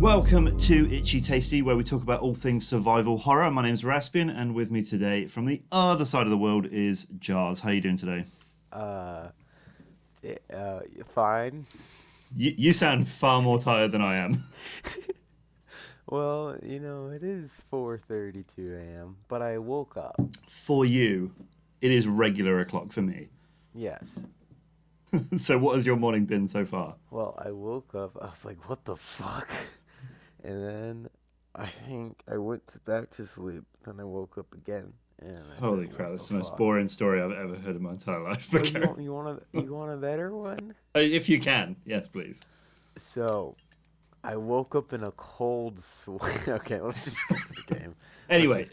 Welcome to Itchy Tasty, where we talk about all things survival horror. My name's Raspian, and with me today from the other side of the world is Jarrs. How are you doing today? Fine. You sound far more tired than I am. Well, it is 4:32 a.m., but I woke up. For you, it is regular o'clock for me. Yes. So what has your morning been so far? Well, I woke up, I was like, what the fuck? And then I think I went back to sleep. Then I woke up again. And I Holy said, crap, what that's the the most fuck? boring story I've ever heard in my entire life. Oh, Okay. you want a better one? If you can, yes, please. So, I woke up in a cold sweat. Okay, let's just get to the game. Anyway,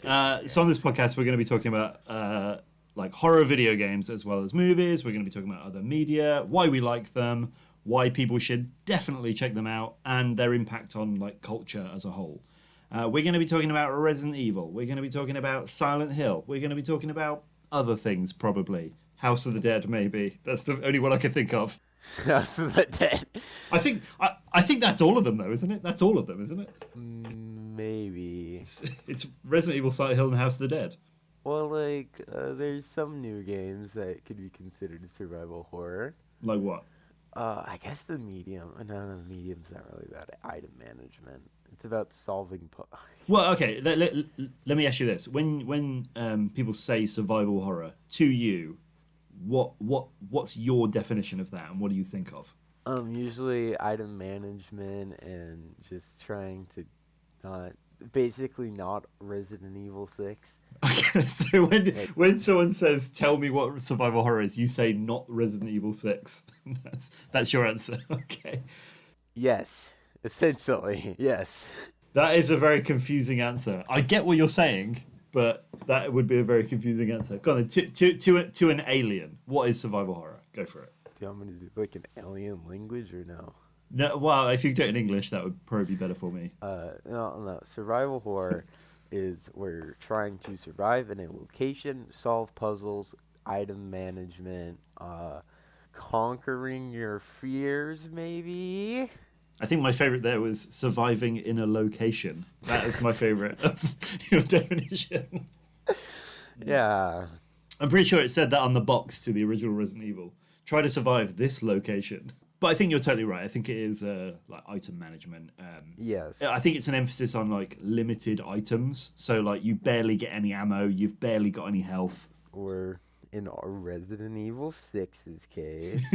so on this podcast, we're going to be talking about like horror video games as well as movies. We're going to be talking about other media, why we like them, why people should definitely check them out, and their impact on like culture as a whole. We're going to be talking about Resident Evil. We're going to be talking about Silent Hill. We're going to be talking about other things, probably. House of the Dead, maybe. That's the only one I can think of. House of the Dead. I think that's all of them, though, isn't it? That's all of them, isn't it? Maybe. It's Resident Evil, Silent Hill, and House of the Dead. Well, there's some new games that could be considered survival horror. Like what? I guess the medium. No, the medium's not really about item management. It's about solving. Well, okay. Let me ask you this: when people say survival horror to you, what's your definition of that, and what do you think of? Usually item management and just trying to not Resident Evil 6. Okay, so when someone says, "Tell me what survival horror is," you say, "Not Resident Evil 6." That's your answer. Okay. Yes, essentially, yes. That is a very confusing answer. I get what you're saying, but that would be a very confusing answer. Go on, then. To an alien, what is survival horror? Go for it. Do you want me to do like an alien language or no? No, well, if you do it in English, that would probably be better for me. No. Survival horror is where you're trying to survive in a location, solve puzzles, item management, conquering your fears, maybe. I think my favorite there was surviving in a location. That is my favorite of your definition. Yeah. I'm pretty sure it said that on the box to the original Resident Evil. Try to survive this location. But I think you're totally right. I think it is like item management. Yes. I think it's an emphasis on like limited items. So like you barely get any ammo, you've barely got any health. Or in our Resident Evil 6's case.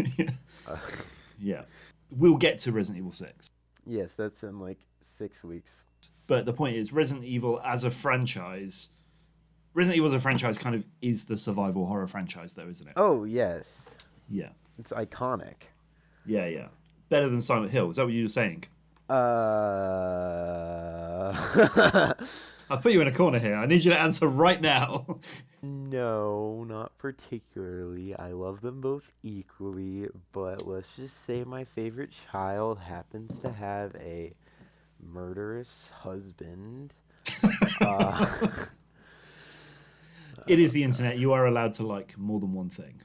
Yeah. We'll get to Resident Evil 6. Yes, that's in like 6 weeks. But the point is, Resident Evil as a franchise kind of is the survival horror franchise though, isn't it? Oh, yes. Yeah. It's iconic. Yeah. Better than Silent Hill. Is that what you were saying? I've put you in a corner here. I need you to answer right now. No, not particularly. I love them both equally, but let's just say my favorite child happens to have a murderous husband. It is the internet. You are allowed to like more than one thing.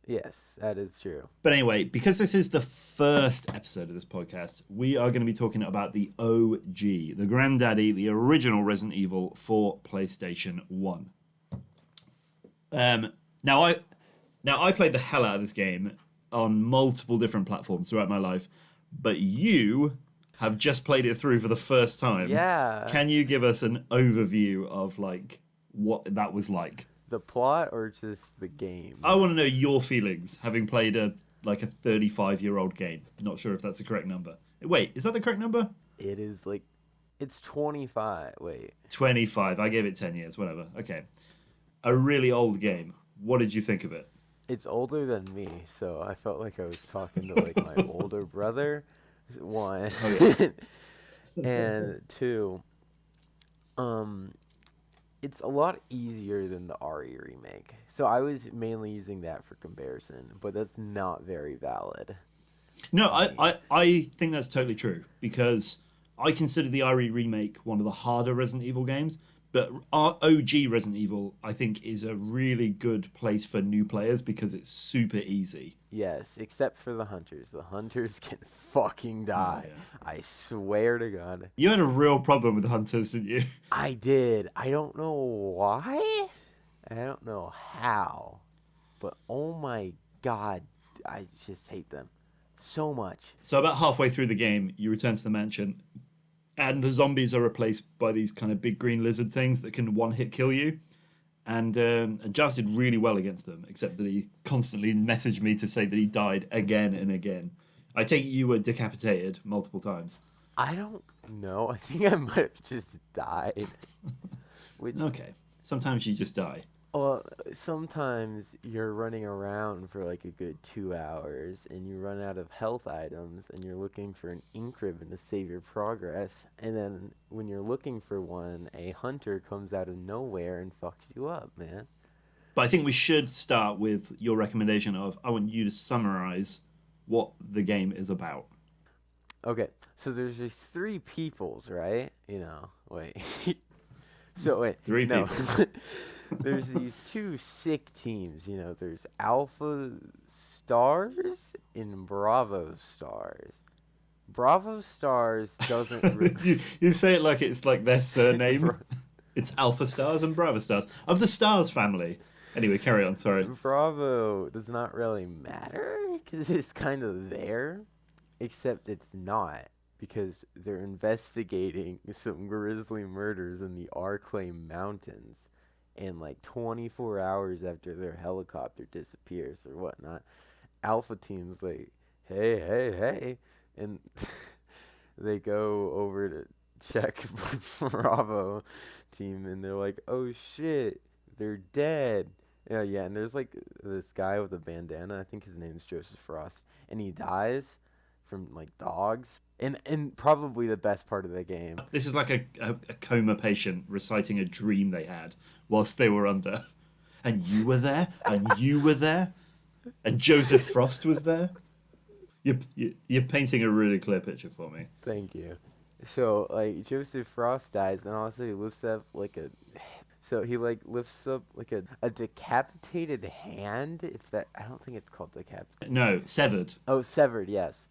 Yes, that is true. But anyway, because this is the first episode of this podcast, we are going to be talking about the OG, the granddaddy, the original Resident Evil for PlayStation 1. Now I played the hell out of this game on multiple different platforms throughout my life, but you have just played it through for the first time. Yeah. Can you give us an overview of like what that was like? The plot or just the game? I want to know your feelings having played a 35-year-old game. Not sure if that's the correct number. Wait, is that the correct number? It is like, it's 25. Wait. 25. I gave it 10 years, whatever. Okay. A really old game. What did you think of it? It's older than me, so I felt like I was talking to like my older brother. One. Oh, yeah. And two, it's a lot easier than the RE remake. So I was mainly using that for comparison, but that's not very valid. No, I think that's totally true, because I consider the RE remake one of the harder Resident Evil games, But our OG Resident Evil, I think, is a really good place for new players because it's super easy. Yes, except for the hunters. The hunters can fucking die. yeah. I swear to God. You had a real problem with hunters, didn't you? I did. I don't know why. I don't know how. But oh my God, I just hate them so much. So about halfway through the game, you return to the mansion, and the zombies are replaced by these kind of big green lizard things that can one-hit kill you. And Jarrs did really well against them, except that he constantly messaged me to say that he died again and again. I take it you were decapitated multiple times. I don't know. I think I might have just died. Which, Okay. Sometimes you just die. well, sometimes you're running around for like a good 2 hours and you run out of health items and you're looking for an ink ribbon to save your progress. And then when you're looking for one, a hunter comes out of nowhere and fucks you up, man. But I think we should start with your recommendation of, I want you to summarize what the game is about. Okay, so there's these three peoples, right? Wait. So wait, Three no. people. There's these two sick teams. There's Alpha Stars and Bravo Stars. Bravo Stars doesn't. You say it like it's like their surname. It's Alpha Stars and Bravo Stars of the Stars family. Anyway, carry on. Sorry. Bravo does not really matter because it's kind of there, except it's not. Because they're investigating some grisly murders in the Arclay Mountains. And like 24 hours after their helicopter disappears or whatnot, Alpha Team's like, hey. And they go over to check Bravo Team and they're like, oh shit, they're dead. Yeah, and there's like this guy with a bandana, I think his name's Joseph Frost, and he dies from like dogs. And probably the best part of the game. This is like a coma patient reciting a dream they had whilst they were under. And you were there, and you were there, and Joseph Frost was there. You're painting a really clear picture for me. Thank you. So like Joseph Frost dies, and also he lifts up like a. So he like lifts up like a decapitated hand. I don't think it's called decapitated. No, severed. Oh, severed. Yes.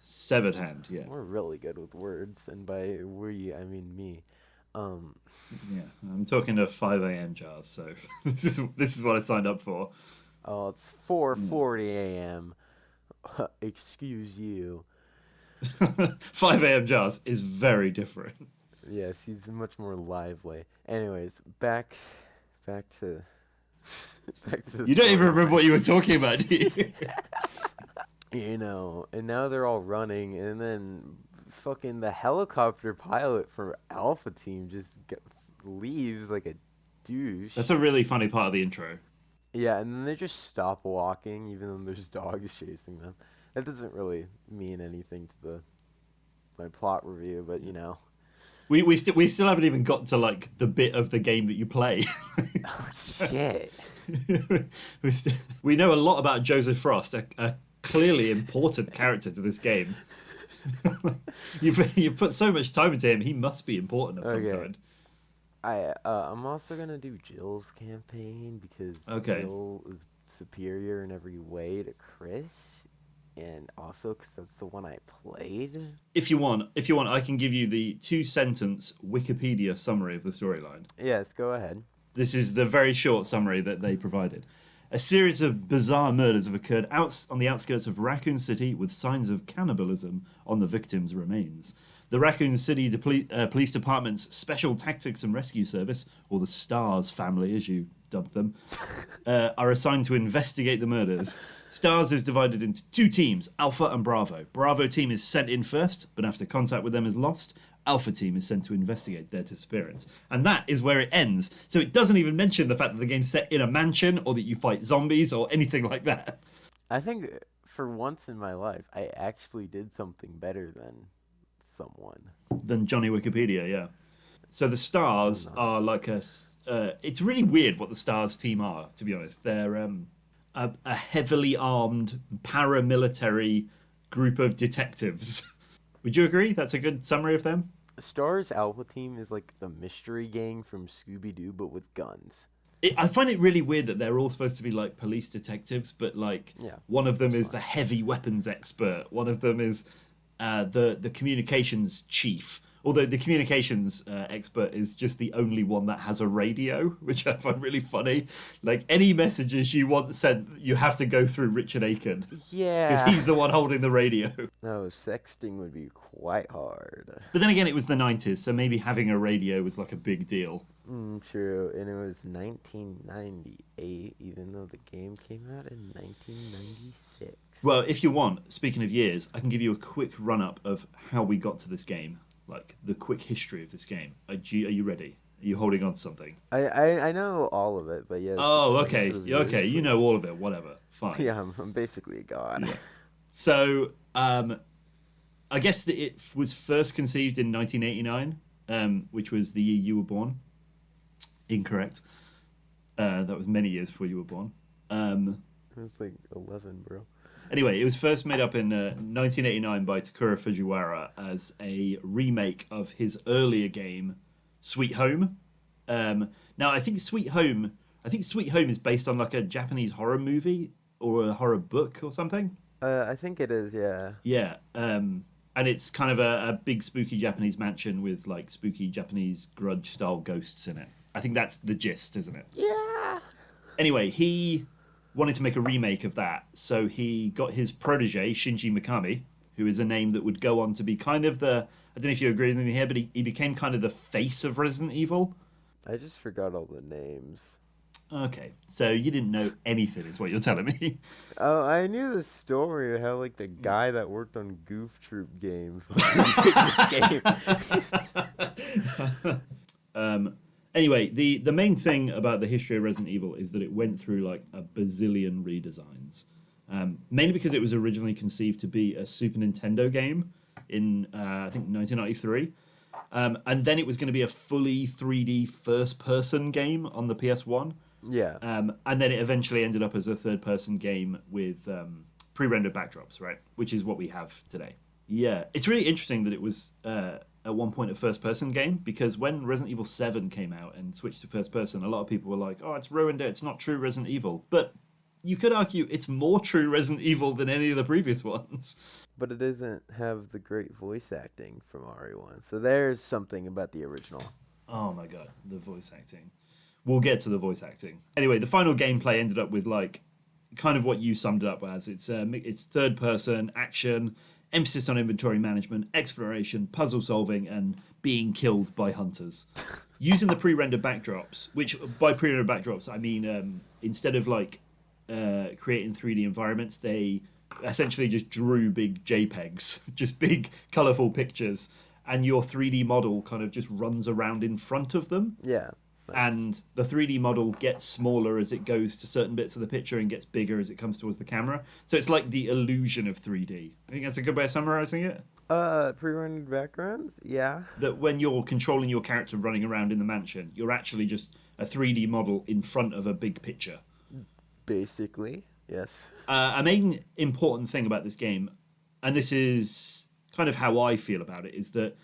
Severed hand, yeah. We're really good with words, and by we, I mean me. Yeah, I'm talking to 5 a.m. Jarrs, so this is what I signed up for. Oh, it's 4:40 a.m. Excuse you. 5 a.m. Jarrs is very different. Yes, he's much more lively. Anyways, back to You don't even remember what you were talking about, do you? And now they're all running, and then fucking the helicopter pilot for Alpha Team just leaves like a douche. That's a really funny part of the intro. Yeah, and then they just stop walking, even though there's dogs chasing them. That doesn't really mean anything to my plot review, but We still haven't even got to like the bit of the game that you play. Oh, shit. We know a lot about Joseph Frost, a clearly important character to this game. You put so much time into him, he must be important of some kind. I'm also gonna do Jill's campaign because Jill is superior in every way to Chris, and also because that's the one I played. If you want, I can give you the 2-sentence Wikipedia summary of the storyline. Yes, go ahead. This is the very short summary that they provided. A series of bizarre murders have occurred on the outskirts of Raccoon City with signs of cannibalism on the victims' remains. The Raccoon City Police Department's Special Tactics and Rescue Service, or the STARS family as you dubbed them, are assigned to investigate the murders. STARS is divided into 2 teams, Alpha and Bravo. Bravo team is sent in first, but after contact with them is lost, Alpha team is sent to investigate their disappearance. And that is where it ends. So it doesn't even mention the fact that the game's set in a mansion or that you fight zombies or anything like that. I think for once in my life, I actually did something better than someone. Than Johnny Wikipedia, yeah. So the STARS are like it's really weird what the STARS team are, to be honest. They're a heavily armed paramilitary group of detectives. Would you agree? That's a good summary of them? Star's Alpha Team is like the mystery gang from Scooby-Doo, but with guns. I find it really weird that they're all supposed to be like police detectives, but like Yeah, one of them that's is fine. the heavy weapons expert. One of them is the communications chief. Although the communications expert is just the only one that has a radio, which I find really funny. Like any messages you want sent, you have to go through Richard Aiken because Yeah. he's the one holding the radio. No, sexting would be quite hard. But then again, it was the 90s, so maybe having a radio was like a big deal. True, and it was 1998, even though the game came out in 1996. Well, if you want, speaking of years, I can give you a quick run up of how we got to this game, like the quick history of this game. Are you ready? Are you holding on to something? I know all of it, but yes. Oh, explain okay, to the viewers, okay. You please. know all of it. Whatever. Fine. Yeah, I'm basically a god. Yeah. So, I guess that it was first conceived in 1989, which was the year you were born. Incorrect. That was many years before you were born. It's like 11, bro. Anyway, it was first made up in 1989 by Takura Fujiwara as a remake of his earlier game, Sweet Home. Now, I think Sweet Home is based on like a Japanese horror movie or a horror book or something. I think it is, yeah. Yeah. And it's kind of a big spooky Japanese mansion with like spooky Japanese grudge style ghosts in it. I think that's the gist, isn't it? Yeah. Anyway, he wanted to make a remake of that, so he got his protege, Shinji Mikami, who is a name that would go on to be kind of the, I don't know if you agree with me here, but he became kind of the face of Resident Evil. I just forgot all the names. Okay, so you didn't know anything, is what you're telling me. Oh, I knew the story of how like the guy that worked on Goof Troop games Anyway, the main thing about the history of Resident Evil is that it went through like a bazillion redesigns. Mainly because it was originally conceived to be a Super Nintendo game in, I think, 1993. And then it was going to be a fully 3D first-person game on the PS1. Yeah. And then it eventually ended up as a third-person game with pre-rendered backdrops, right? Which is what we have today. Yeah, it's really interesting that it was at one point a first-person game, because when Resident Evil 7 came out and switched to first-person, a lot of people were like, oh, it's ruined it, it's not true Resident Evil. But you could argue it's more true Resident Evil than any of the previous ones. But it doesn't have the great voice acting from RE1. So there's something about the original. Oh my god, the voice acting. We'll get to the voice acting. Anyway, the final gameplay ended up with like kind of what you summed it up as. It's third person action, emphasis on inventory management, exploration, puzzle solving, and being killed by hunters. Using the pre-rendered backdrops, which by pre-rendered backdrops I mean instead of like creating 3D environments, they essentially just drew big JPEGs, just big colourful pictures, and your 3D model kind of just runs around in front of them. Yeah. And the 3D model gets smaller as it goes to certain bits of the picture and gets bigger as it comes towards the camera. So it's like the illusion of 3D. I think that's a good way of summarizing it. Pre-rendered backgrounds? Yeah. That when you're controlling your character running around in the mansion, you're actually just a 3D model in front of a big picture. Basically, yes. A main important thing about this game, and this is kind of how I feel about it, is that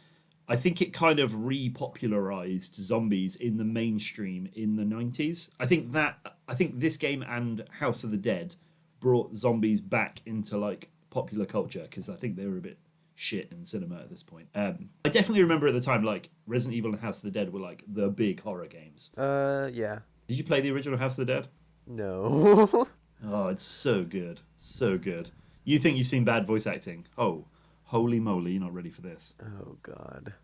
I think it kind of repopularized zombies in the mainstream in the 90s. I think this game and House of the Dead brought zombies back into like popular culture, because I think they were a bit shit in cinema at this point. I definitely remember at the time like Resident Evil and House of the Dead were like the big horror games. Yeah. Did you play the original House of the Dead? No. Oh, it's so good. So good. You think you've seen bad voice acting? Oh, holy moly, you're not ready for this. Oh, God.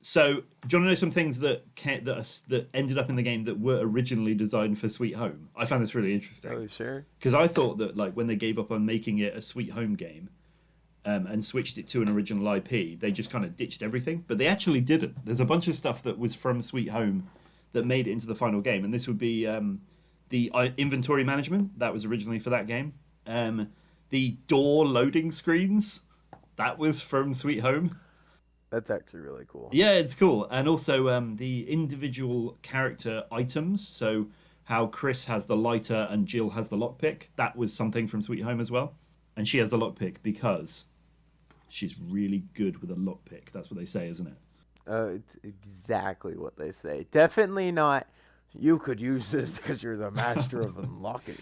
So, do you want to know some things that ended up in the game that were originally designed for Sweet Home? I found this really interesting. Oh, sure. Because I thought that like when they gave up on making it a Sweet Home game and switched it to an original IP, they just kind of ditched everything. But they actually didn't. There's a bunch of stuff that was from Sweet Home that made it into the final game. And this would be the inventory management. That was originally for that game. The door loading screens. That was from Sweet Home. That's actually really cool. Yeah, it's cool. And also the individual character items. So how Chris has the lighter and Jill has the lockpick. That was something from Sweet Home as well. And she has the lockpick because she's really good with a lockpick. That's what they say, isn't it? It's exactly what they say. Definitely not. You could use this because you're the master of unlocking.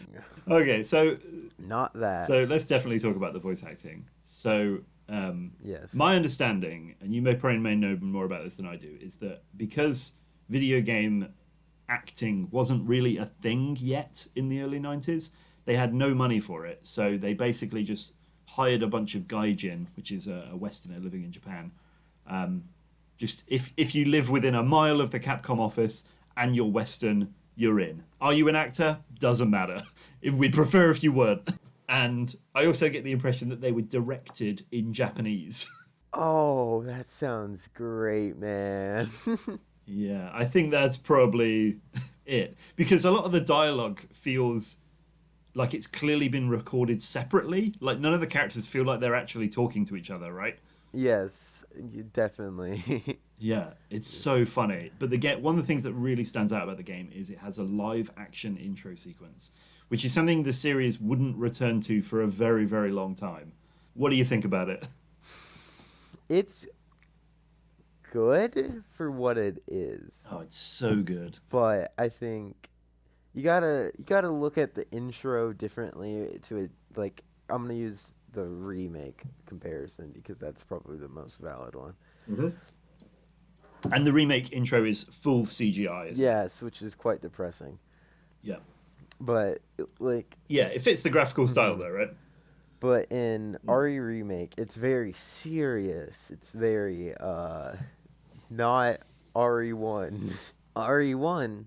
Okay, so Not that. so let's definitely talk about the voice acting. So Yes. my understanding, and you may know more about this than I do, is that because video game acting wasn't really a thing yet in the early 90s, they had no money for it. So they basically just hired a bunch of gaijin, which is a Westerner living in Japan. Just if you live within a mile of the Capcom office and you're Western, you're in. Are you an actor? Doesn't matter. We'd prefer if you weren't. And I also get the impression that they were directed in Japanese. Oh, that sounds great, man. Yeah, I think that's probably it. Because a lot of the dialogue feels like it's clearly been recorded separately. Like none of the characters feel like they're actually talking to each other, right? Yes, definitely. Yeah, it's so funny. But one of the things that really stands out about the game is it has a live action intro sequence, which is something the series wouldn't return to for a very, very long time. What do you think about it? It's good for what it is, Oh, it's so good. but I think you gotta look at the intro differently to it. Like I'm gonna use the remake comparison because that's probably the most valid one. And the remake intro is full CGI, isn't it? Yes, which is quite depressing. Yeah. But like, Yeah, it fits the graphical style though, right? but in RE remake, it's very serious. It's very not RE1. RE1,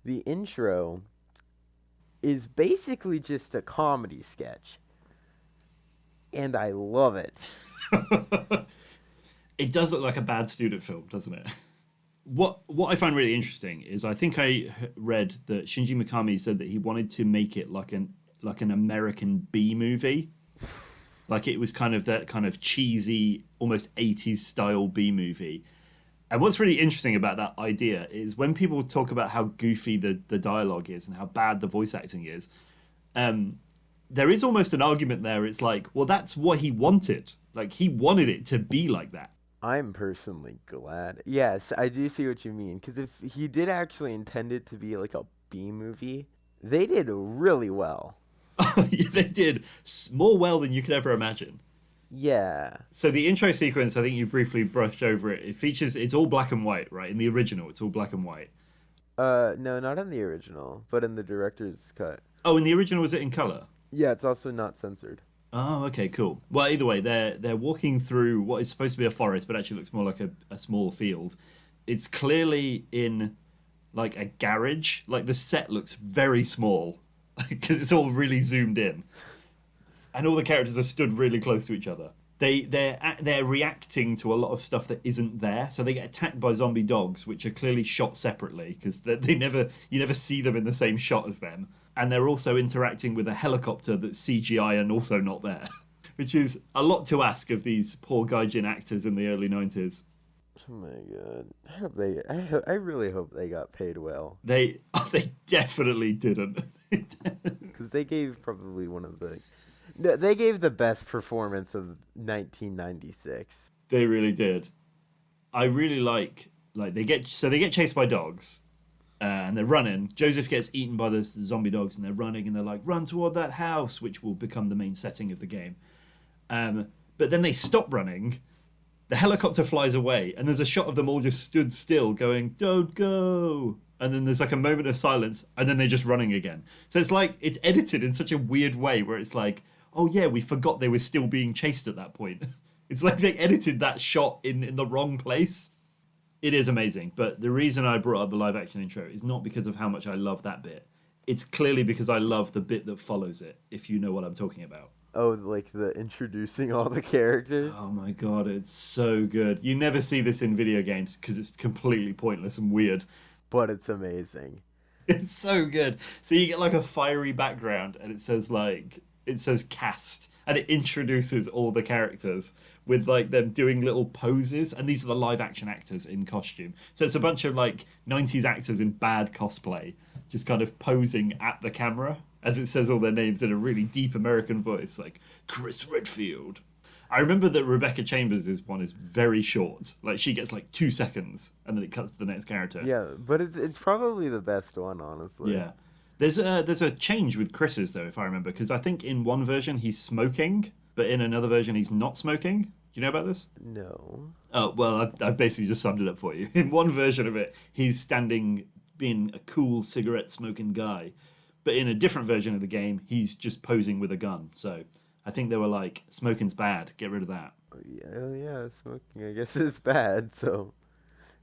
the intro is basically just a comedy sketch, and I love it. It does look like a bad student film, doesn't it? What I find really interesting is I think I read that Shinji Mikami said that he wanted to make it like an American B movie. Like it was kind of that kind of cheesy, almost 80s style B movie. And what's really interesting about that idea is when people talk about how goofy the dialogue is and how bad the voice acting is, there is almost an argument there. It's like, well, that's what he wanted. Like he wanted it to be like that. I'm personally glad. Yes, I do see what you mean. Because if he did actually intend it to be like a B movie, they did really well. They did more well than you could ever imagine. Yeah. So the intro sequence, I think you briefly brushed over it. It's all black and white, right? In the original, it's all black and white. No, not in the original, but in the director's cut. Oh, in the original, was it in color? Yeah, it's also not censored. Oh, okay, cool. Well, either way, they're walking through what is supposed to be a forest, but actually looks more like a small field. It's clearly in like a garage. Like the set looks very small because it's all really zoomed in, and all the characters are stood really close to each other. They're reacting to a lot of stuff that isn't there. So they get attacked by zombie dogs, which are clearly shot separately because you never see them in the same shot as them. And they're also interacting with a helicopter that's CGI and also not there, which is a lot to ask of these poor gaijin actors in the early 90s. Oh my god! I really hope they got paid well. They definitely didn't. Because they gave probably one of the. No, they gave the best performance of 1996. They really did. I really like they get chased by dogs, and they're running. Joseph gets eaten by the zombie dogs, and they're running, and they're like, "Run toward that house," which will become the main setting of the game. But then they stop running. The helicopter flies away, and there's a shot of them all just stood still, going, "Don't go." And then there's like a moment of silence, and then they're just running again. So it's like it's edited in such a weird way, where it's like, oh yeah, we forgot they were still being chased at that point. It's like they edited that shot in the wrong place. It is amazing, but the reason I brought up the live action intro is not because of how much I love that bit. It's clearly because I love the bit that follows it, if you know what I'm talking about. Oh, like the introducing all the characters? Oh my god, it's so good. You never see this in video games because it's completely pointless and weird. But it's amazing. It's so good. So you get like a fiery background and it says cast, and it introduces all the characters with like them doing little poses, and these are the live action actors in costume. So it's a bunch of like 90s actors in bad cosplay just kind of posing at the camera as it says all their names in a really deep American voice, like Chris Redfield. I remember that Rebecca Chambers' one is very short. Like, she gets like 2 seconds, and then it cuts to the next character. Yeah, but it's probably the best one, honestly. Yeah. There's a change with Chris's, though, if I remember, because I think in one version he's smoking, but in another version he's not smoking. Do you know about this? No. Oh, well, I've basically just summed it up for you. In one version of it, he's standing being a cool cigarette-smoking guy. But in a different version of the game, he's just posing with a gun. So I think they were like, smoking's bad, get rid of that. Yeah, smoking, I guess, is bad, so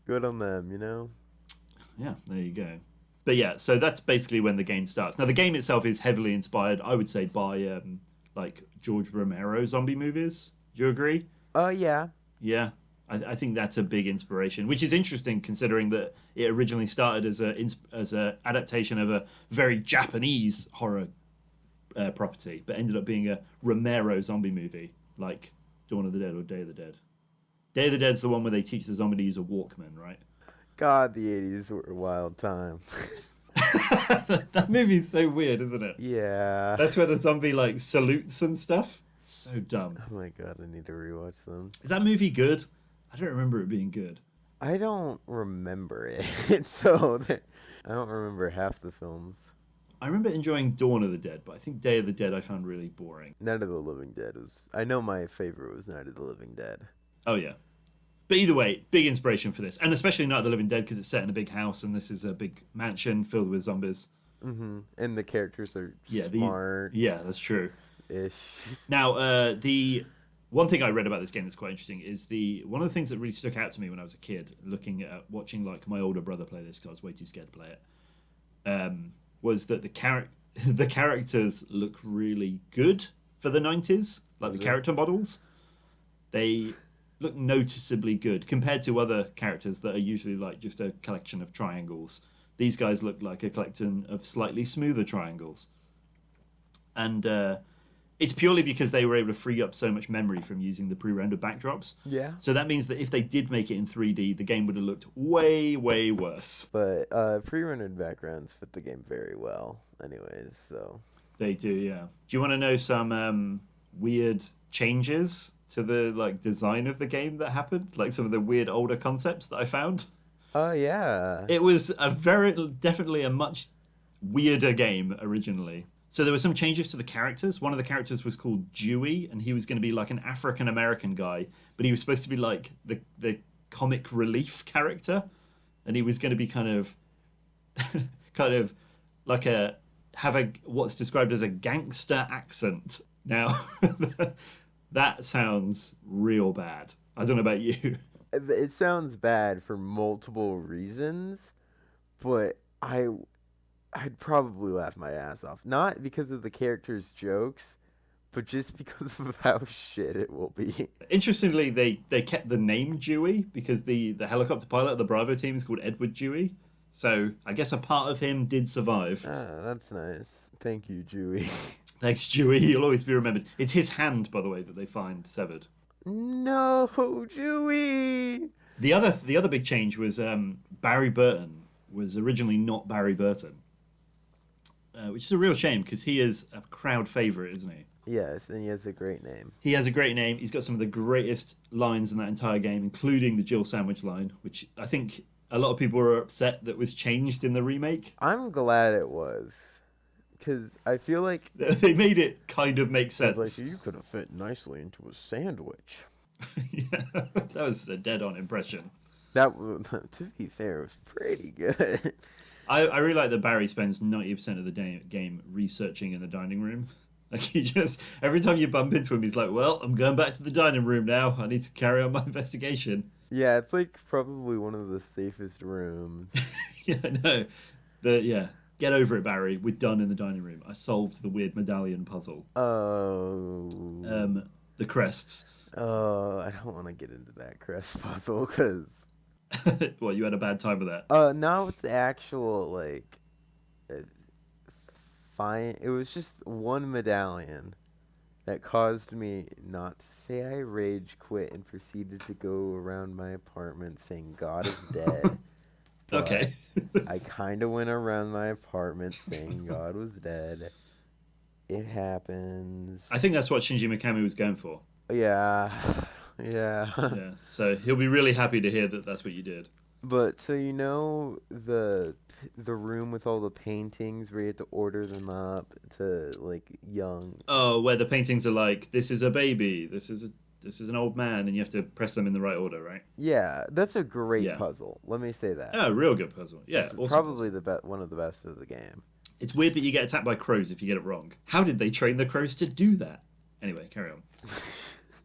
good on them, you know? Yeah, there you go. But yeah, so that's basically when the game starts. Now, the game itself is heavily inspired, I would say, by like George Romero zombie movies. Do you agree? Yeah. Yeah, I think that's a big inspiration, which is interesting considering that it originally started as a adaptation of a very Japanese horror property, but ended up being a Romero zombie movie, like Dawn of the Dead or Day of the Dead. Day of the Dead's the one where they teach the zombie to use a Walkman, right? God, the 80s were a wild time. That movie's so weird, isn't it? Yeah. That's where the zombie like salutes and stuff. It's so dumb. Oh my god, I need to rewatch them. Is that movie good? I don't remember it being good. I don't remember it, so I don't remember half the films. I remember enjoying Dawn of the Dead, but I think Day of the Dead I found really boring. Night of the Living Dead was... I know my favorite was Night of the Living Dead. Oh, yeah. But either way, big inspiration for this. And especially Night of the Living Dead because it's set in a big house and this is a big mansion filled with zombies. Mm-hmm. And the characters are smart. Yeah, that's true. Ish. Now, the one thing I read about this game that's quite interesting is one of the things that really stuck out to me when I was a kid, watching like my older brother play this because I was way too scared to play it, was that the characters look really good for the 90s, like the character models. They look noticeably good compared to other characters that are usually like just a collection of triangles. These guys look like a collection of slightly smoother triangles. And it's purely because they were able to free up so much memory from using the pre-rendered backdrops. Yeah. So that means that if they did make it in 3D, the game would have looked way, way worse. But pre-rendered backgrounds fit the game very well anyways, so... They do, yeah. Do you want to know some weird changes to the like design of the game that happened? Like some of the weird older concepts that I found? Yeah. It was definitely a much weirder game originally. So there were some changes to the characters. One of the characters was called Dewey, and he was going to be like an African-American guy, but he was supposed to be like the comic relief character, and he was going to be kind of like what's described as a gangster accent. Now, that sounds real bad. I don't know about you. It sounds bad for multiple reasons, but I'd probably laugh my ass off. Not because of the character's jokes, but just because of how shit it will be. Interestingly, they kept the name Dewey because the helicopter pilot of the Bravo team is called Edward Dewey. So I guess a part of him did survive. Ah, that's nice. Thank you, Dewey. Thanks, Dewey. You'll always be remembered. It's his hand, by the way, that they find severed. No, Dewey! The other big change was Barry Burton was originally not Barry Burton. Which is a real shame because he is a crowd favourite, isn't he? Yes, and he has a great name. He has a great name. He's got some of the greatest lines in that entire game, including the Jill Sandwich line, which I think a lot of people were upset that was changed in the remake. I'm glad it was, because I feel like... They made it kind of make sense. Like, you could have fit nicely into a sandwich. Yeah, that was a dead-on impression. That, to be fair, was pretty good. I really like that Barry spends 90% of the game researching in the dining room. Like he just, every time you bump into him, he's like, well, I'm going back to the dining room now. I need to carry on my investigation. Yeah, it's like probably one of the safest rooms. Yeah, I know. Get over it, Barry. We're done in the dining room. I solved the weird medallion puzzle. Oh. The crests. Oh, I don't want to get into that crest puzzle, because... What, you had a bad time with that? Not with the actual, like... Fine. It was just one medallion that caused me not to say I rage quit and proceeded to go around my apartment saying God is dead. Okay. I kind of went around my apartment saying God was dead. It happens. I think that's what Shinji Mikami was going for. Yeah, yeah. Yeah, so he'll be really happy to hear that that's what you did. But so the room with all the paintings where you have to order them up to like young. Oh, where the paintings are like, this is a baby, this is an old man, and you have to press them in the right order, right? Yeah, that's a great Yeah. puzzle. Let me say that. Oh, real good puzzle. Yeah, It's awesome probably puzzle. one of the best of the game. It's weird that you get attacked by crows if you get it wrong. How did they train the crows to do that? Anyway, carry on.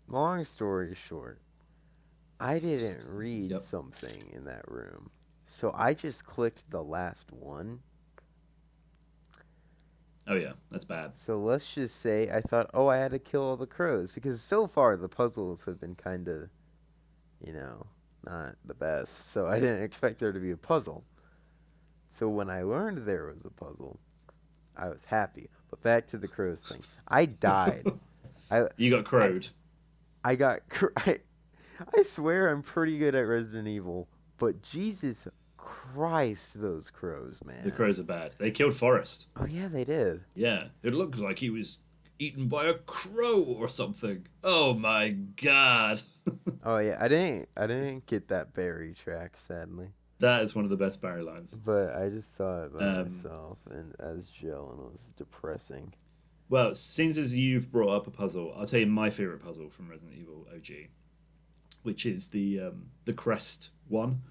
Long story short, I didn't read Yep. something in that room. So I just clicked the last one. Oh yeah, that's bad. So let's just say I thought, oh, I had to kill all the crows because so far the puzzles have been kind of, you know, not the best. So I didn't expect there to be a puzzle. So when I learned there was a puzzle, I was happy. But back to the crows thing. I died. I You got I crowed. I got I swear I'm pretty good at Resident Evil, but Jesus Christ, those crows, The man. crows are bad. They killed Forrest. Oh yeah, they did. Yeah, it looked like he was eaten by a crow or something. Oh my god. Oh yeah, I didn't get that berry track sadly, That is one of the best Barry lines. but I just saw it by Um, myself and as Jill, and it was depressing. well, since as you've brought up a puzzle, I'll tell you my favorite puzzle from Resident Evil OG, which is the crest one,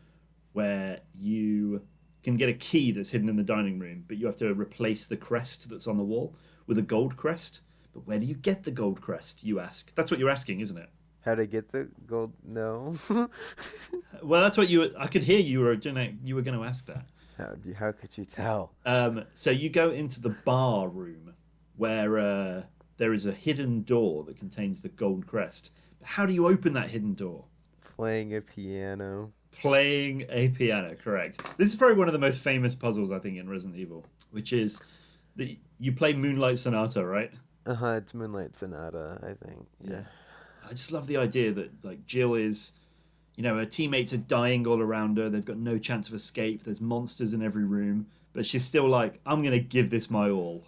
where you can get a key that's hidden in the dining room, but you have to replace the crest that's on the wall with a gold crest. But where do you get the gold crest? You ask. That's what you're asking, isn't it? How to get the gold? No. Well, that's what you. I could hear you were going to ask that. How could you tell? So you go into the bar room where there is a hidden door that contains the gold crest. But how do you open that hidden door? Playing a piano. Playing a piano, correct. This is probably one of the most famous puzzles, I think, in Resident Evil, which is that you play Moonlight Sonata, right? It's Moonlight Sonata, I think. Yeah. Yeah. I just love the idea that like Jill is, her teammates are dying all around her. They've got no chance of escape. There's monsters in every room, but she's still like, I'm gonna give this my all.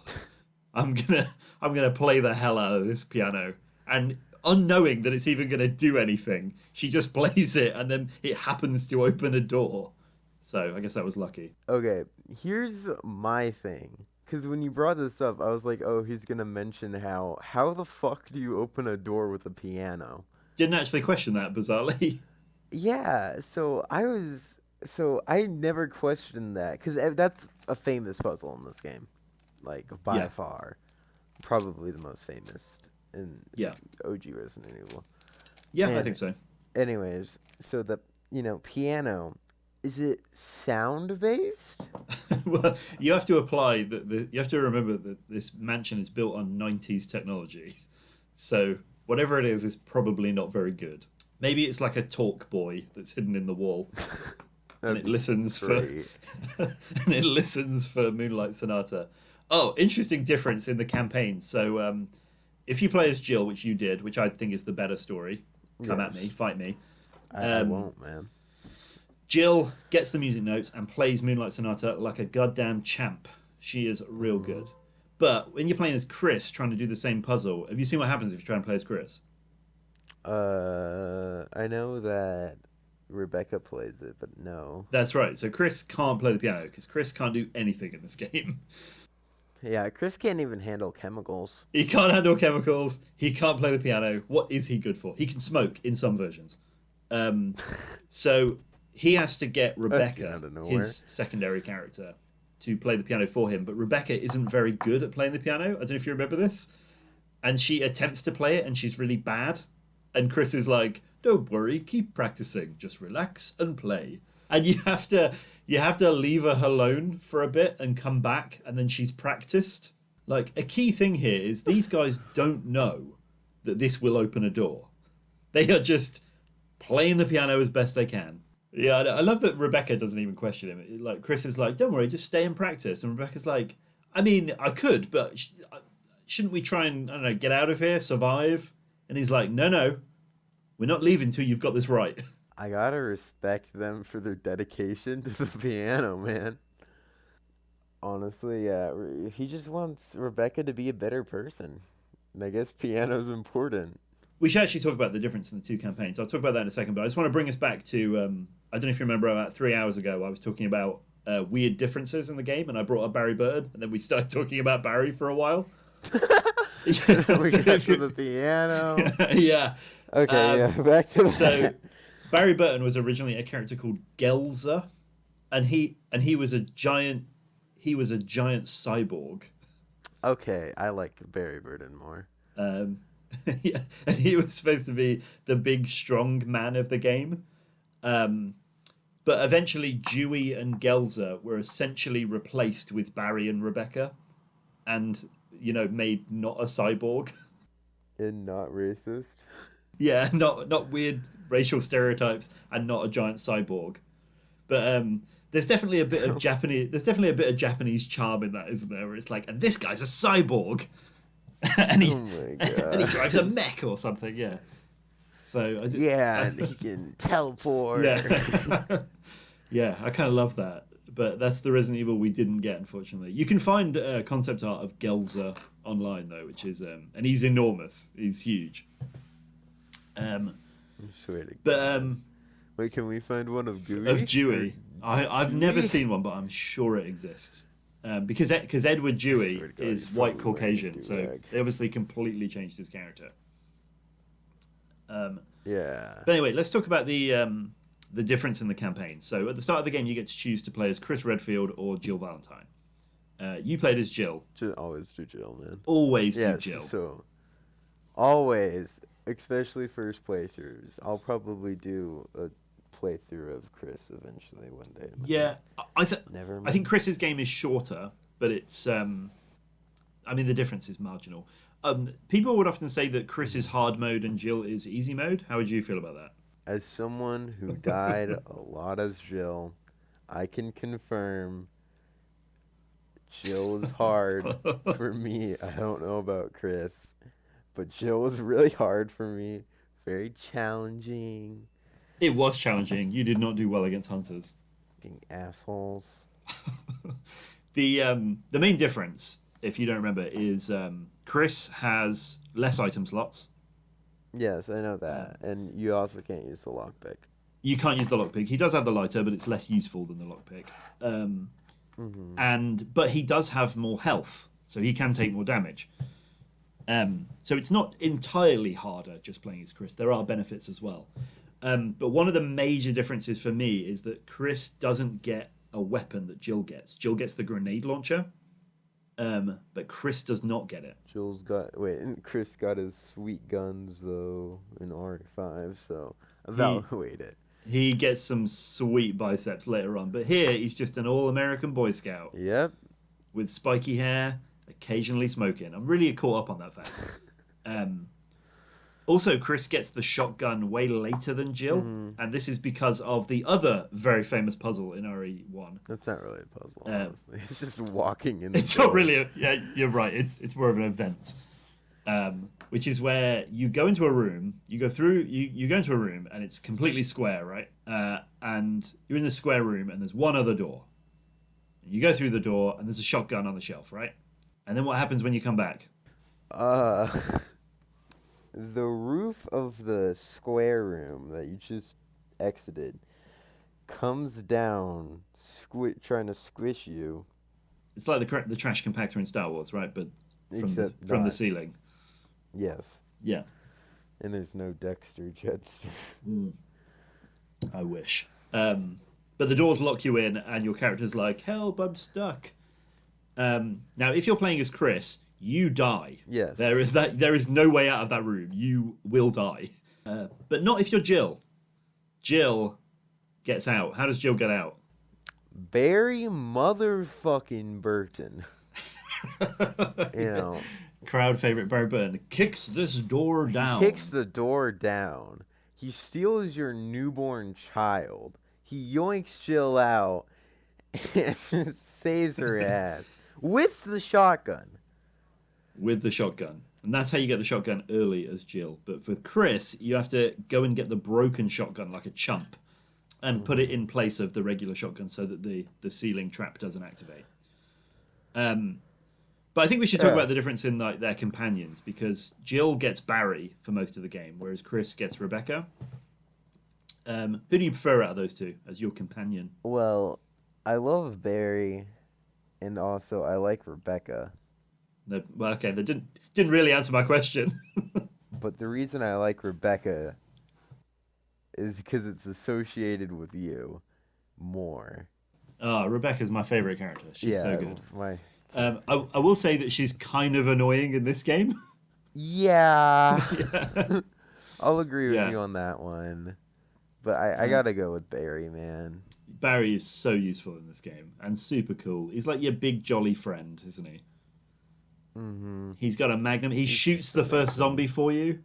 I'm gonna I'm gonna play the hell out of this piano. And unknowing that it's even gonna do anything, she just plays it and then it happens to open a door. So I guess that was lucky. Okay, here's my thing. Because when you brought this up, I was like, oh, he's going to mention how the fuck do you open a door with a piano? Didn't actually question that, bizarrely. Yeah, so I never questioned that. Because that's a famous puzzle in this game. Like, by Yeah. far. Probably the most famous in Yeah. OG Resident Evil. Yeah, I And think so. anyways, so piano, is it sound based? Well, you have to apply you have to remember that this mansion is built on 90s technology. So whatever it is probably not very good. Maybe it's like a talk boy that's hidden in the wall and That'd it be listens great. and it listens for Moonlight Sonata. Oh, interesting difference in the campaign. So if you play as Jill, which you did, which I think is the better story, come at me, Yes. fight me. I won't, man. Jill gets the music notes and plays Moonlight Sonata like a goddamn champ. She is real Mm-hmm. good. But when you're playing as Chris trying to do the same puzzle, have you seen what happens if you try and play as Chris? I know that Rebecca plays it, but no. That's right. So Chris can't play the piano because Chris can't do anything in this game. Yeah, Chris can't even handle chemicals. He can't handle chemicals. He can't play the piano. What is he good for? He can smoke in some versions. Um, so he has to get Rebecca, out of nowhere. his secondary character, to play the piano for him. But Rebecca isn't very good at playing the piano. I don't know if you remember this. And she attempts to play it and she's really bad. And Chris is like, "Don't worry, keep practicing. Just relax and play." And you have to leave her alone for a bit and come back, and then she's practiced. Like a key thing here is these guys don't know that this will open a door. They are just playing the piano as best they can. Yeah, I love that Rebecca doesn't even question him. Like Chris is like, "Don't worry, just stay and practice." And Rebecca's like, "I mean, I could, but shouldn't we try and I don't know, get out of here, survive?" And he's like, "No, no, we're not leaving till you've got this right." I gotta respect them for their dedication to the piano, man. Honestly, yeah, he just wants Rebecca to be a better person. And I guess piano's important. we should actually talk about the difference in the two campaigns. I'll talk about that in a second, but I just want to bring us back to, I don't know if you remember, about 3 hours ago, I was talking about weird differences in the game, and I brought up Barry Burton, and then we started talking about Barry for a while. We got to the piano. Yeah. Okay, back to that. So, Barry Burton was originally a character called Gelzer, and he was a giant cyborg. Okay, I like Barry Burton more. Yeah, and he was supposed to be the big, strong man of the game. But eventually, Dewey and Gelzer were essentially replaced with Barry and Rebecca, and, made not a cyborg. And not racist. Yeah, not weird racial stereotypes, and not a giant cyborg. But there's definitely a bit of Japanese charm in that, isn't there? Where it's like, and this guy's a cyborg. And he, oh my God. and he drives a mech or something, yeah. So and he can teleport. Yeah, yeah, I kind of love that. But that's the Resident Evil we didn't get, unfortunately. You can find concept art of Gelzer online though, which is and he's enormous. He's huge. Swear to but God. Wait, can we find one of Dewey? Of Dewey, I've never seen one, but I'm sure it exists. Because Edward Dewey is white Caucasian, so they obviously completely changed his character. Yeah. But anyway, let's talk about the difference in the campaign. So at the start of the game, you get to choose to play as Chris Redfield or Jill Valentine. You played as Jill. Always do Jill, man. Always do Jill. So always, especially first playthroughs. I'll probably do a playthrough of Chris eventually one day. Yeah, I Never. think Chris's game is shorter, but it's the difference is marginal. People would often say that Chris is hard mode and Jill is easy mode. How would you feel about that? As someone who died a lot as Jill, I can confirm Jill is hard for me. I don't know about Chris, but Jill was really hard for me. Very challenging. It was challenging. You did not do well against hunters. Fucking assholes. The main difference, if you don't remember, is Chris has less item slots. Yes, I know that. And you also can't use the lockpick. You can't use the lockpick. He does have the lighter, but it's less useful than the lockpick. But he does have more health, so he can take more damage. So it's not entirely harder just playing as Chris. There are benefits as well. But one of the major differences for me is that Chris doesn't get a weapon that Jill gets. Jill gets the grenade launcher, but Chris does not get it. And Chris got his sweet guns, though, in RE5, so evaluate it. He gets some sweet biceps later on, but here he's just an all-American Boy Scout. Yep. With spiky hair, occasionally smoking. I'm really caught up on that fact. Also, Chris gets the shotgun way later than Jill, and this is because of the other very famous puzzle in RE1. That's not really a puzzle, honestly. It's just walking in. It's not really. Yeah, you're right. It's more of an event, which is where you go into a room. You go through. You go into a room, and it's completely square, right? And you're in the square room, and there's one other door. You go through the door, and there's a shotgun on the shelf, right? And then what happens when you come back? The roof of the square room that you just exited comes down, trying to squish you. It's like the trash compactor in Star Wars, right? But from the ceiling. Yes. Yeah. And there's no Dexter Jetster. I wish. But the doors lock you in, and your character's like, "Help! I'm stuck." Now, if you're playing as Chris, you die. Yes. There is no way out of that room. You will die. But not if you're Jill. Jill gets out. How does Jill get out? Barry motherfucking Burton. Crowd favorite Barry Burton kicks this door down. He kicks the door down. He steals your newborn child. He yoinks Jill out and saves her ass with the shotgun. With the shotgun. And that's how you get the shotgun early as Jill. But for Chris, you have to go and get the broken shotgun like a chump and put it in place of the regular shotgun so that the ceiling trap doesn't activate. But I think we should talk Yeah. about the difference in like their companions, because Jill gets Barry for most of the game, whereas Chris gets Rebecca. Who do you prefer out of those two as your companion? Well, I love Barry, and also I like Rebecca. No, well, okay, they didn't really answer my question. But the reason I like Rebecca is because it's associated with you more. Oh, Rebecca's my favorite character. She's so Yeah, good. my I will say that she's kind of annoying in this game. yeah. Yeah. I'll agree with Yeah. you on that one. But I gotta go with Barry, man. Barry is so useful in this game and super cool. He's like your big jolly friend, isn't he? Mm-hmm. He's got a magnum. He shoots the first zombie for you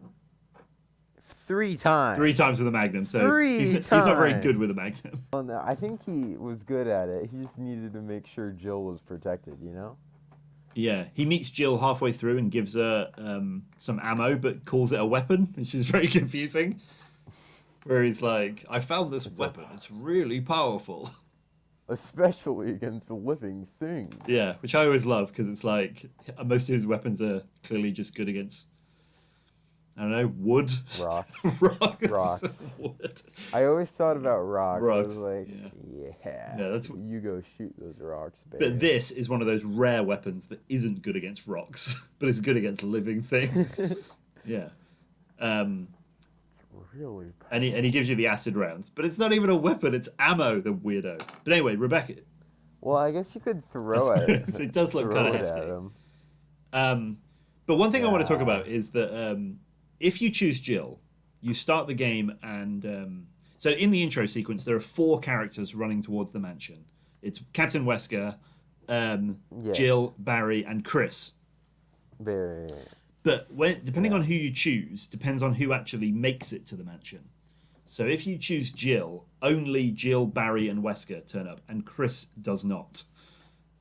3 times. 3 times with a magnum. So Three he's not very good times. with a magnum. Well, no, I think he was good at it. He just needed to make sure Jill was protected, you know? Yeah, he meets Jill halfway through and gives her some ammo, but calls it a weapon, which is very confusing. Where he's like, "I found this weapon. It's really powerful." Especially against living things. Yeah, which I always love because it's like most of his weapons are clearly just good against, I don't know, wood, Rocks. rocks, Rocks. wood. I always thought about rocks. I Rocks, was like, yeah. yeah, Yeah, that's- you go shoot those rocks, baby. But this is one of those rare weapons that isn't good against rocks, but is good against living things. Yeah. Really? And he gives you the acid rounds, but it's not even a weapon; it's ammo. The weirdo. But anyway, Rebecca. Well, I guess you could throw it. So it does look Throw kind of it at hefty. him. But one thing I want to talk Yeah. about is that if you choose Jill, you start the game, and so in the intro sequence there are 4 characters running towards the mansion. It's Captain Wesker, Yes. Jill, Barry, and Chris. Very. But depending on who you choose, depends on who actually makes it to the mansion. So if you choose Jill, only Jill, Barry, and Wesker turn up, and Chris does not.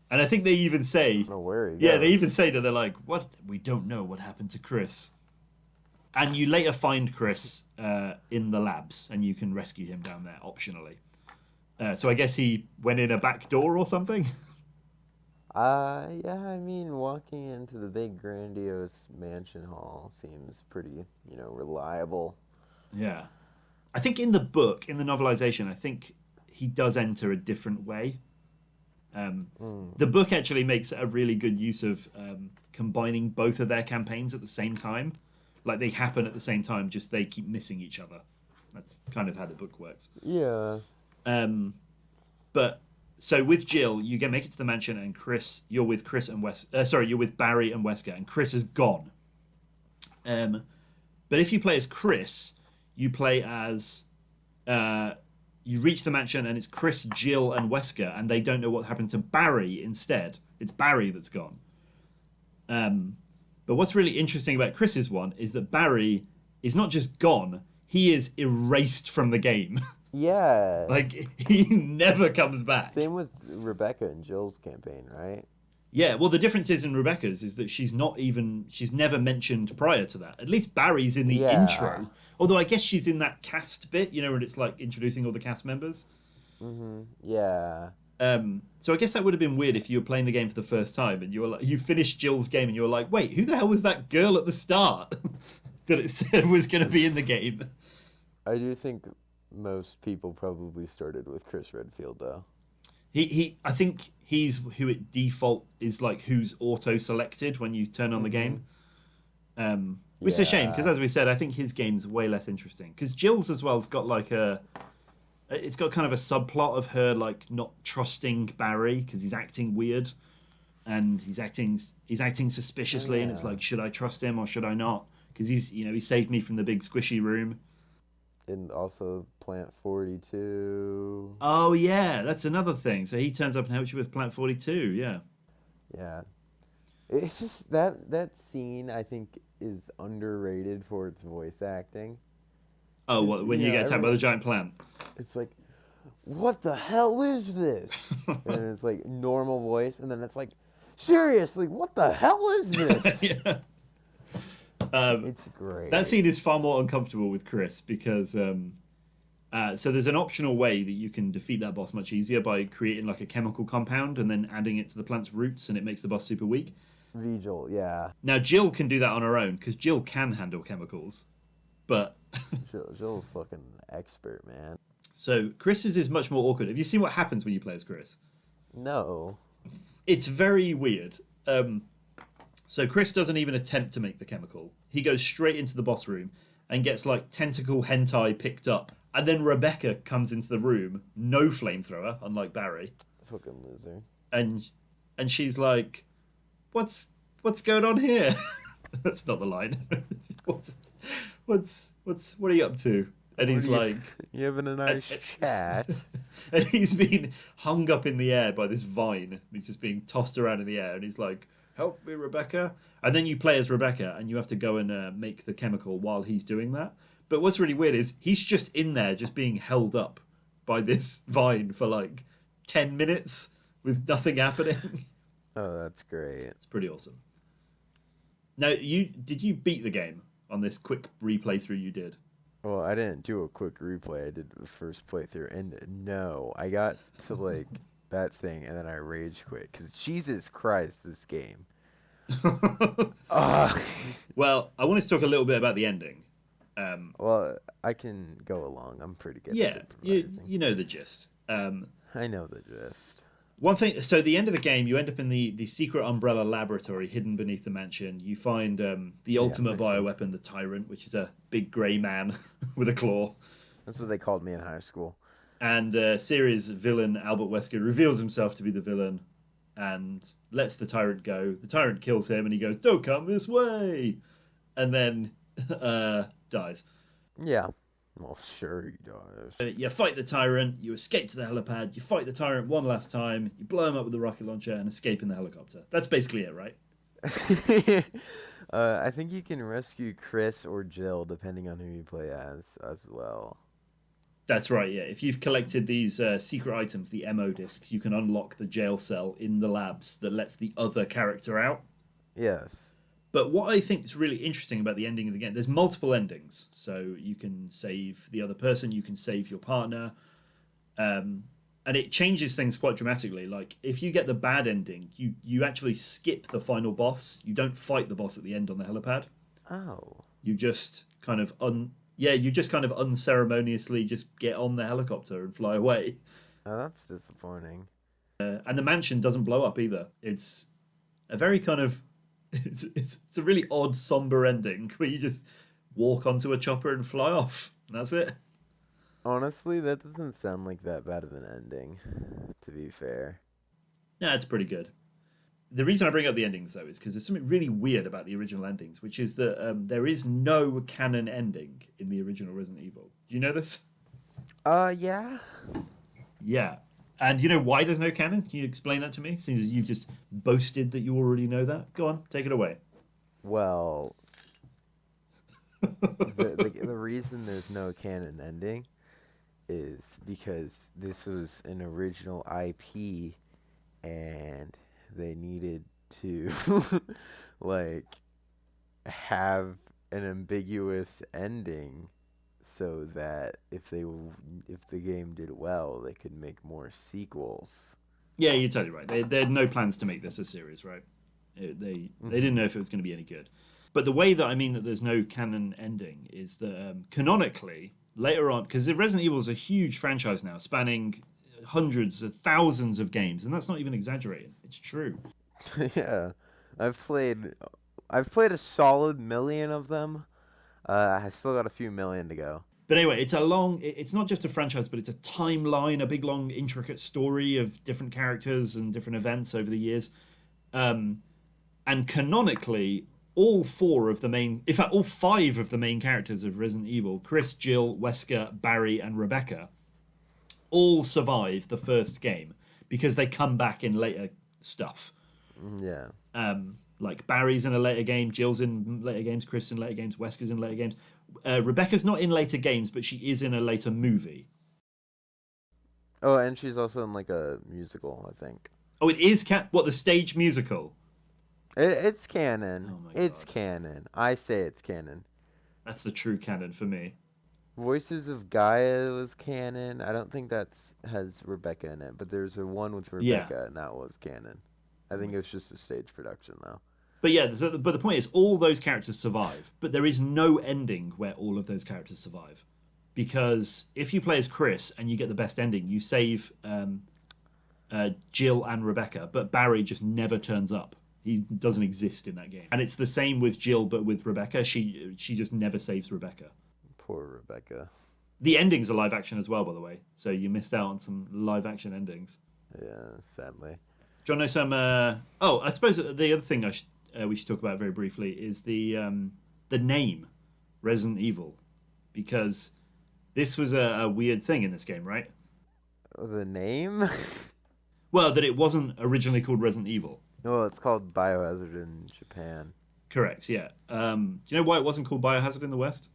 And I think they even say, No worry. yeah, they even say that they're like, "What? We don't know what happened to Chris." And you later find Chris in the labs, and you can rescue him down there optionally. So I guess he went in a back door or something. Yeah, I mean, walking into the big grandiose mansion hall seems pretty, reliable. Yeah. I think in the book, in the novelization, I think he does enter a different way. The book actually makes a really good use of combining both of their campaigns at the same time. Like they happen at the same time, just they keep missing each other. That's kind of how the book works. Yeah. But so with Jill, you make it to the mansion, and Chris, you're with you're with Barry and Wesker, and Chris is gone. But if you play as Chris, you play as you reach the mansion, and it's Chris, Jill, and Wesker, and they don't know what happened to Barry instead. It's Barry that's gone. But what's really interesting about Chris's one is that Barry is not just gone; he is erased from the game. Yeah. Like he never comes back. Same with Rebecca and Jill's campaign, right? Yeah, well, the difference is in Rebecca's is that she's never mentioned prior to that. At least Barry's in the Yeah. intro. Although I guess she's in that cast bit, when it's like introducing all the cast members. Yeah. So I guess that would have been weird if you were playing the game for the first time and you finished Jill's game and you were like, wait, who the hell was that girl at the start that it said was going to be in the game? I do think most people probably started with Chris Redfield, though. I think he's who it default is like who's auto selected when you turn on the game. Which is a shame because, as we said, I think his game's way less interesting. Because Jill's as well has got like it's got kind of a subplot of her like not trusting Barry because he's acting weird, and he's acting suspiciously, and it's like, should I trust him or should I not? Because he saved me from the big squishy room. And also Plant 42. Oh yeah, that's another thing. So he turns up and helps you with Plant 42. Yeah. Yeah. It's just that scene, I think, is underrated for its voice acting. Oh, what, when you get attacked by the giant plant? It's like, what the hell is this? And it's like normal voice, and then it's like, seriously, what the hell is this? Yeah. It's great. That scene is far more uncomfortable with Chris because so there's an optional way that you can defeat that boss much easier by creating like a chemical compound and then adding it to the plant's roots, and it makes the boss super weak. Vigil, yeah. Now, Jill can do that on her own, because Jill can handle chemicals. But... Jill's fucking expert, man. So, Chris's is much more awkward. Have you seen what happens when you play as Chris? No. It's very weird. So Chris doesn't even attempt to make the chemical. He goes straight into the boss room and gets like tentacle hentai picked up. And then Rebecca comes into the room, no flamethrower, unlike Barry. Fucking loser. And she's like, What's going on here? That's not the line. What are you up to? And he's like, you having a nice chat? And he's been hung up in the air by this vine. He's just being tossed around in the air. And he's like, help me, Rebecca. And then you play as Rebecca and you have to go and make the chemical while he's doing that. But what's really weird is he's just in there just being held up by this vine for like 10 minutes with nothing happening. Oh, that's great. It's pretty awesome. Now, did you beat the game on this quick replay through you did? Well, I didn't do a quick replay. I did the first playthrough. And no, I got to like that thing and then I rage quit. Because Jesus Christ, this game. Well, I wanted to talk a little bit about the ending. Well, I can go along. I'm pretty good Yeah, at it. you know the gist. I know the gist. One thing, so the end of the game, you end up in the secret Umbrella laboratory hidden beneath the mansion. You find the ultimate bioweapon, the Tyrant, which is a big grey man with a claw. That's what they called me in high school. And series villain Albert Wesker reveals himself to be the villain and lets the Tyrant go. The Tyrant kills him and he goes, "Don't come this way!" And then dies. Yeah. Well, sure he does. You fight the Tyrant, you escape to the helipad, you fight the Tyrant one last time, you blow him up with the rocket launcher and escape in the helicopter. That's basically it, right? I think you can rescue Chris or Jill, depending on who you play as well. That's right, yeah. If you've collected these secret items, the MO discs, you can unlock the jail cell in the labs that lets the other character out. Yes. But what I think is really interesting about the ending of the game, there's multiple endings. So you can save the other person, you can save your partner. And it changes things quite dramatically. Like, if you get the bad ending, you actually skip the final boss. You don't fight the boss at the end on the helipad. Oh. You just kind of unceremoniously just get on the helicopter and fly away. Oh, that's disappointing. And the mansion doesn't blow up either. It's a very kind of... It's a really odd, somber ending where you just walk onto a chopper and fly off. And that's it. Honestly, that doesn't sound like that bad of an ending, to be fair. Yeah, it's pretty good. The reason I bring up the endings, though, is because there's something really weird about the original endings, which is that there is no canon ending in the original Resident Evil. Do you know this? Yeah. Yeah. And you know why there's no canon? Can you explain that to me? Since you've just boasted that you already know that. Go on, take it away. Well, the reason there's no canon ending is because this was an original IP and they needed to like have an ambiguous ending so that if the game did well, they could make more sequels. Yeah, you're totally right. They had no plans to make this a series, right? They didn't know if it was going to be any good. But the way that I mean that there's no canon ending is that canonically, later on, because Resident Evil is a huge franchise now, spanning hundreds of thousands of games, and that's not even exaggerating. It's true. Yeah, I've played a solid million of them. I still got a few million to go. But anyway, it's not just a franchise, but it's a timeline, a big, long, intricate story of different characters and different events over the years. And canonically, all five of the main characters of Resident Evil, Chris, Jill, Wesker, Barry, and Rebecca, all survive the first game because they come back in later stuff. Yeah. Like Barry's in a later game, Jill's in later games, Chris in later games, Wesker's in later games. Rebecca's not in later games, but she is in a later movie. Oh, and she's also in like a musical, I think. Oh, it is what, the stage musical? It's canon. Oh my it's God. canon. I say it's canon. That's the true canon for me. Voices of Gaia was canon. I don't think has Rebecca in it, but there's a one with Rebecca, and that was canon. I think it was just a stage production, though. But yeah, but the point is, all those characters survive, but there is no ending where all of those characters survive, because if you play as Chris and you get the best ending, you save Jill and Rebecca, but Barry just never turns up. He doesn't exist in that game, and it's the same with Jill, but with Rebecca, she just never saves Rebecca. Poor Rebecca. The endings are live action as well, by the way, so you missed out on some live action endings. Yeah, sadly. Do you want to know some? I suppose the other thing we should talk about very briefly is the name Resident Evil, because this was a weird thing in this game, right? The name? Well, that it wasn't originally called Resident Evil. No, it's called Biohazard in Japan. Correct, yeah. Do you know why it wasn't called Biohazard in the West?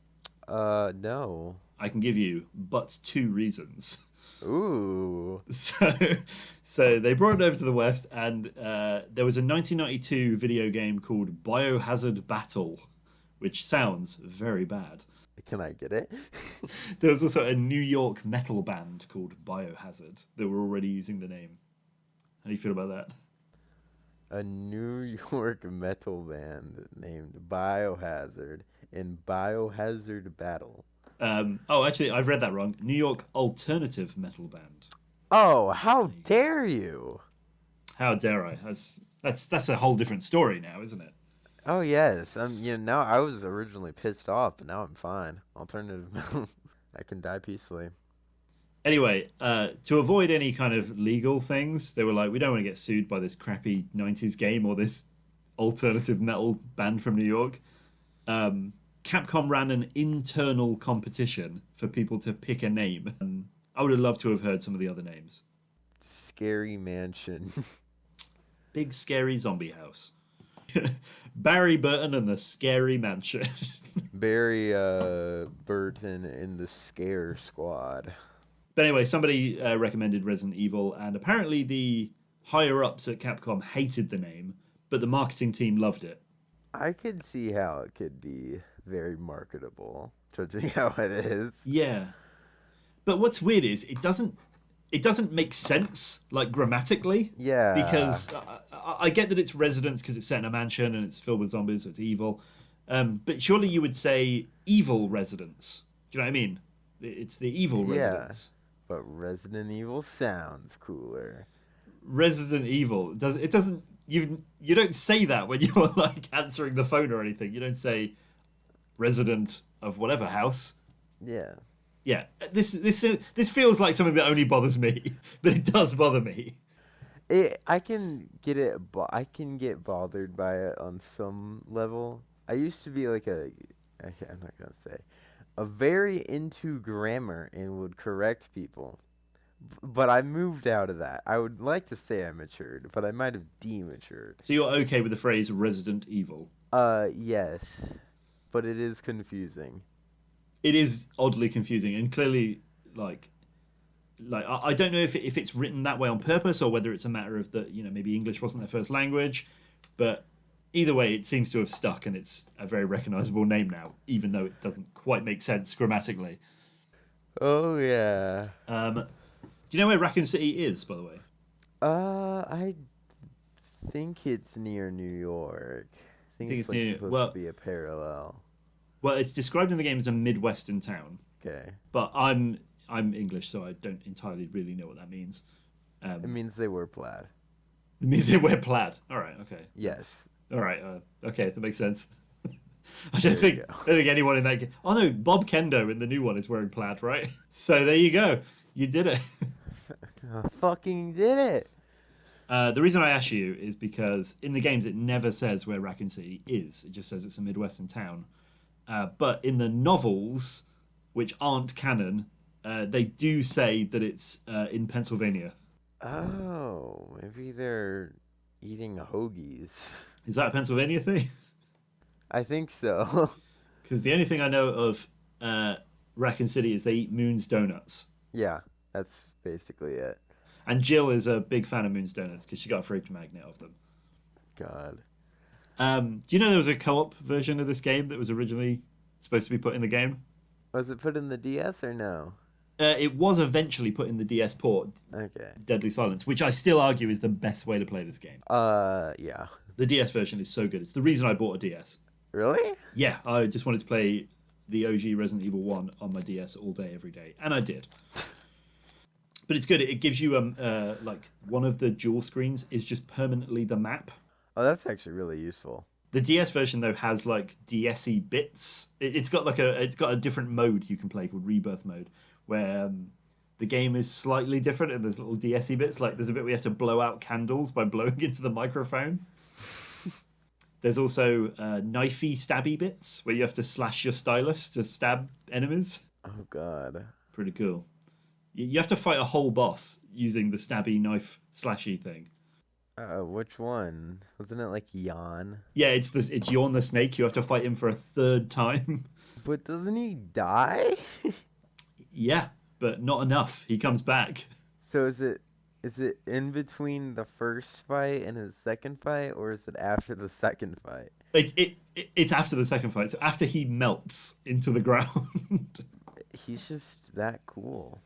No. I can give you but 2 reasons. Ooh. So they brought it over to the West, and there was a 1992 video game called Biohazard Battle, which sounds very bad. Can I get it? There was also a New York metal band called Biohazard that were already using the name. How do you feel about that? A New York metal band named Biohazard in Biohazard Battle. Actually, I've read that wrong. New York alternative metal band. Oh, how dare you! How dare I? That's a whole different story now, isn't it? Oh yes, now I was originally pissed off, but now I'm fine. Alternative metal, I can die peacefully. Anyway, to avoid any kind of legal things, they were like, we don't want to get sued by this crappy 90s game or this alternative metal band from New York. Capcom ran an internal competition for people to pick a name. I would have loved to have heard some of the other names. Scary Mansion. Big Scary Zombie House. Barry Burton and the Scary Mansion. Barry Burton in the Scare Squad. But anyway, somebody recommended Resident Evil, and apparently the higher-ups at Capcom hated the name, but the marketing team loved it. I could see how it could be very marketable, judging how it is. Yeah. But what's weird is it doesn't make sense, like, grammatically. Yeah. Because I get that it's residence because it's set in a mansion and it's filled with zombies, so it's evil. But surely you would say evil residence. Do you know what I mean? It's the evil residence. But Resident Evil sounds cooler. Resident Evil doesn't. You don't say that when you're like answering the phone or anything. You don't say resident of whatever house. Yeah. Yeah. This feels like something that only bothers me, but it does bother me. I can get it. I can get bothered by it on some level. I used to be like I'm not gonna say. A very into grammar and would correct people. But I moved out of that. I would like to say I matured, but I might have dematured. So you're okay with the phrase Resident Evil? Yes. But it is confusing. It is oddly confusing, and clearly, like I don't know if it's written that way on purpose or whether it's a matter of that, maybe English wasn't their first language, but either way, it seems to have stuck, and it's a very recognizable name now, even though it doesn't quite make sense grammatically. Oh, yeah. Do you know where Raccoon City is, by the way? I think it's near New York. I think it's like supposed to be a parallel. Well, it's described in the game as a Midwestern town. Okay. But I'm English, so I don't entirely really know what that means. It means they wear plaid. It means they wear plaid. All right, okay. Yes. All right, okay, that makes sense. I don't think anyone in that game... Oh, no, Bob Kendo in the new one is wearing plaid, right? So there you go. You did it. I fucking did it. The reason I ask you is because in the games it never says where Raccoon City is. It just says it's a Midwestern town. But in the novels, which aren't canon, they do say that it's in Pennsylvania. Oh, maybe they're eating hoagies. Is that a Pennsylvania thing? I think so. Because the only thing I know of Raccoon City is they eat Moon's Donuts. Yeah, that's basically it. And Jill is a big fan of Moon's Donuts because she got a fridge magnet of them. God. Do you know there was a co-op version of this game that was originally supposed to be put in the game? Was it put in the DS or no? It was eventually put in the DS port, Okay. Deadly Silence, which I still argue is the best way to play this game. Yeah. The DS version is so good. It's the reason I bought a DS. Really? Yeah, I just wanted to play the OG Resident Evil 1 on my DS all day, every day. And I did. But it's good. It gives you, like, one of the dual screens is just permanently the map. Oh, that's actually really useful. The DS version, though, has, like, DS-y bits. It's got a different mode you can play called Rebirth mode, where the game is slightly different and there's little DS-y bits. Like, there's a bit where you have to blow out candles by blowing into the microphone. There's also knifey, stabby bits where you have to slash your stylus to stab enemies. Oh, God. Pretty cool. You have to fight a whole boss using the stabby, knife, slashy thing. Which one? Wasn't it like Jan? Yeah, it's Yawn the Snake. You have to fight him for a third time. But doesn't he die? Yeah, but not enough. He comes back. So is it in between the first fight and his second fight, or is it after the second fight? It's after the second fight. So after he melts into the ground. He's just that cool.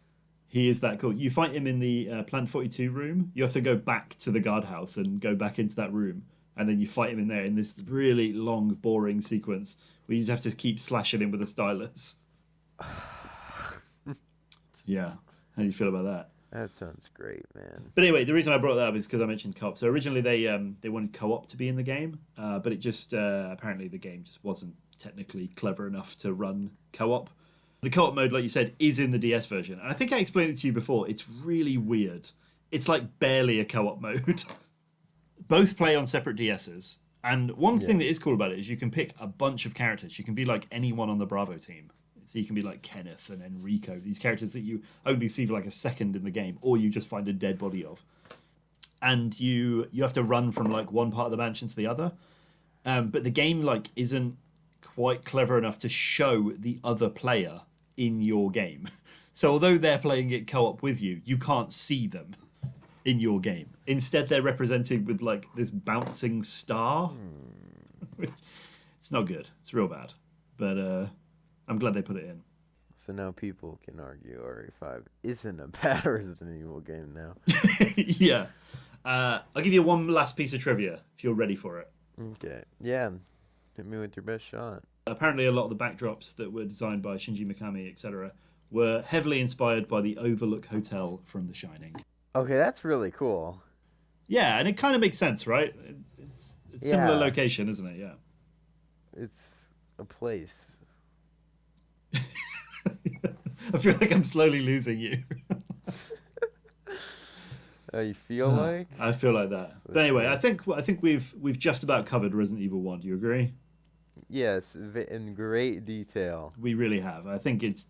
He is that cool. You fight him in the Plant 42 room. You have to go back to the guardhouse and go back into that room. And then you fight him in there in this really long, boring sequence where you just have to keep slashing him with a stylus. Yeah. How do you feel about that? That sounds great, man. But anyway, the reason I brought that up is because I mentioned co-op. So originally they wanted co-op to be in the game, but it just apparently the game just wasn't technically clever enough to run co-op. The co-op mode, like you said, is in the DS version. And I think I explained it to you before. It's really weird. It's like barely a co-op mode. Both play on separate DSs. And one thing that is cool about it is you can pick a bunch of characters. You can be like anyone on the Bravo team. So you can be like Kenneth and Enrico, these characters that you only see for like a second in the game, or you just find a dead body of. And you have to run from like one part of the mansion to the other. But the game like isn't quite clever enough to show the other player in your game. So although they're playing it co-op with you, you can't see them in your game. Instead, they're represented with like this bouncing star. It's not good. It's real bad. But I'm glad they put it in. So now people can argue RE5 isn't a bad Resident Evil game now. Yeah. I'll give you one last piece of trivia if you're ready for it. Okay. Yeah. Hit me with your best shot. Apparently a lot of the backdrops that were designed by Shinji Mikami, etc., were heavily inspired by the Overlook Hotel from The Shining. Okay, that's really cool. Yeah, and it kind of makes sense, right? It's a similar location, isn't it? Yeah. It's a place. I feel like I'm slowly losing you. You feel like? I feel like that. But anyway, I think we've just about covered Resident Evil 1. Do you agree? Yes, in great detail. We really have. I think it's...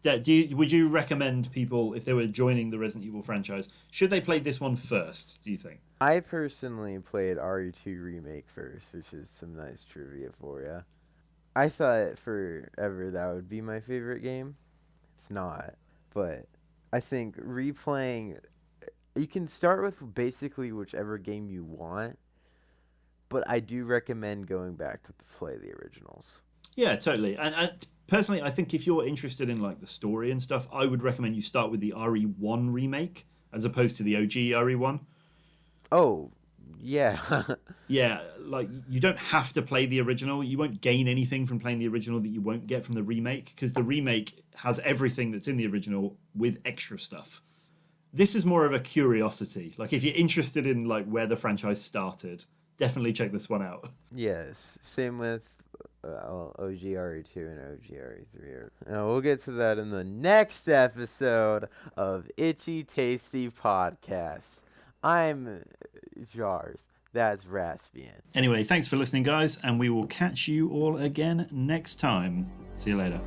would you recommend people, if they were joining the Resident Evil franchise, should they play this one first, do you think? I personally played RE2 Remake first, which is some nice trivia for you. I thought forever that would be my favorite game. It's not. But I think replaying... You can start with basically whichever game you want, but I do recommend going back to play the originals. Yeah, totally. And personally, I think if you're interested in like the story and stuff, I would recommend you start with the RE1 remake as opposed to the OG RE1. Oh, yeah. Yeah, like you don't have to play the original. You won't gain anything from playing the original that you won't get from the remake, because the remake has everything that's in the original with extra stuff. This is more of a curiosity. Like if you're interested in like where the franchise started, definitely check this one out. Yes, same with OG RE2 and OG RE3. Now we'll get to that in the next episode of Itchy Tasty Podcast. I'm Jarrs. That's Raspian. Anyway, thanks for listening, guys, and we will catch you all again next time. See you later.